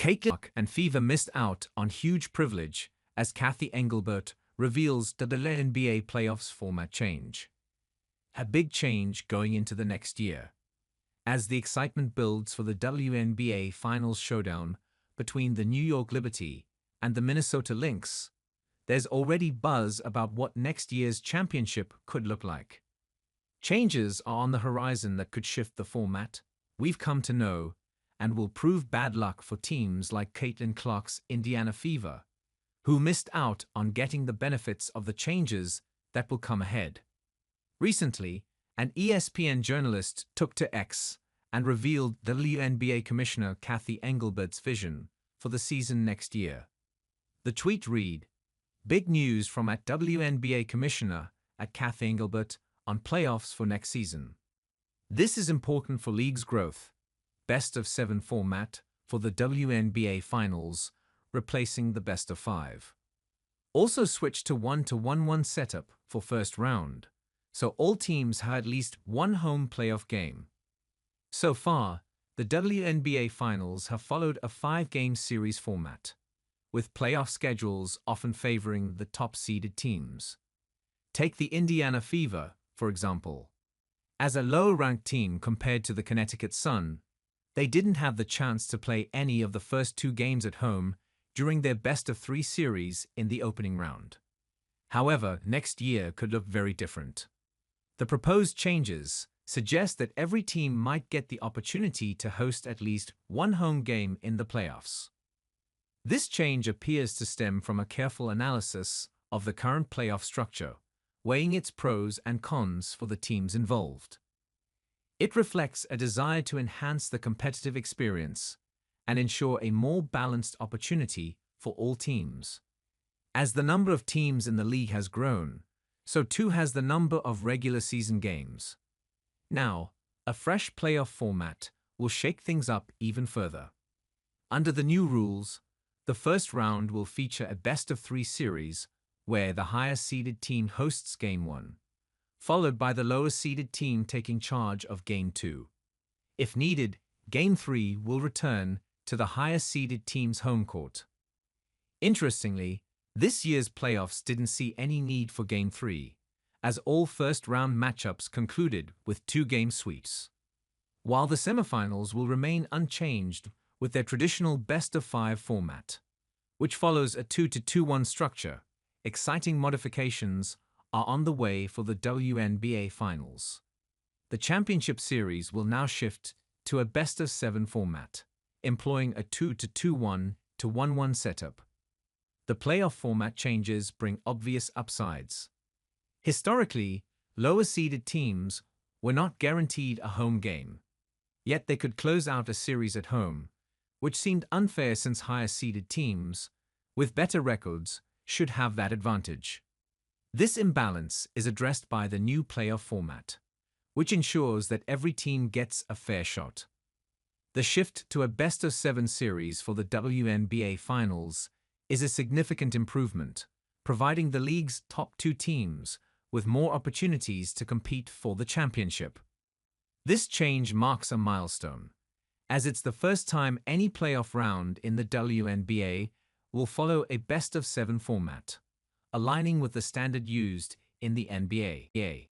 Caitlin and Fever missed out on huge privilege as Cathy Engelbert reveals the WNBA playoffs format change. A big change going into the next year. As the excitement builds for the WNBA Finals showdown between the New York Liberty and the Minnesota Lynx, there's already buzz about what next year's championship could look like. Changes are on the horizon that could shift the format, we've come to know, and will prove bad luck for teams like Caitlin Clark's Indiana Fever, who missed out on getting the benefits of the changes that will come ahead. Recently, an ESPN journalist took to X and revealed WNBA Commissioner Cathy Engelbert's vision for the season next year. The tweet read, "Big news from WNBA Commissioner Cathy Engelbert on playoffs for next season. This is important for league's growth. Best-of-7 format for the WNBA Finals, replacing the best-of-5. Also switch to 1-1-1 setup for first round, so all teams have at least one home playoff game. So far, the WNBA Finals have followed a 5-game series format, with playoff schedules often favoring the top-seeded teams. Take the Indiana Fever, for example. As a low-ranked team compared to the Connecticut Sun, they didn't have the chance to play any of the first 2 games at home during their best-of-3 series in the opening round. However, next year could look very different. The proposed changes suggest that every team might get the opportunity to host at least one home game in the playoffs. This change appears to stem from a careful analysis of the current playoff structure, weighing its pros and cons for the teams involved. It reflects a desire to enhance the competitive experience and ensure a more balanced opportunity for all teams. As the number of teams in the league has grown, so too has the number of regular season games. Now, a fresh playoff format will shake things up even further. Under the new rules, the first round will feature a best-of-3 series where the higher-seeded team hosts Game 1, followed by the lower-seeded team taking charge of Game 2. If needed, Game 3 will return to the higher-seeded team's home court. Interestingly, this year's playoffs didn't see any need for Game 3, as all first-round matchups concluded with 2-game sweeps. While the semifinals will remain unchanged with their traditional best-of-5 format, which follows a 2-2-1 structure, exciting modifications are on the way for the WNBA Finals. The championship series will now shift to a best-of-7 format, employing a 2-2-1-1-1 setup. The playoff format changes bring obvious upsides. Historically, lower-seeded teams were not guaranteed a home game, yet they could close out a series at home, which seemed unfair since higher-seeded teams, with better records, should have that advantage. This imbalance is addressed by the new playoff format, which ensures that every team gets a fair shot. The shift to a best-of-7 series for the WNBA Finals is a significant improvement, providing the league's top 2 teams with more opportunities to compete for the championship. This change marks a milestone, as it's the first time any playoff round in the WNBA will follow a best-of-7 format, aligning with the standard used in the NBA.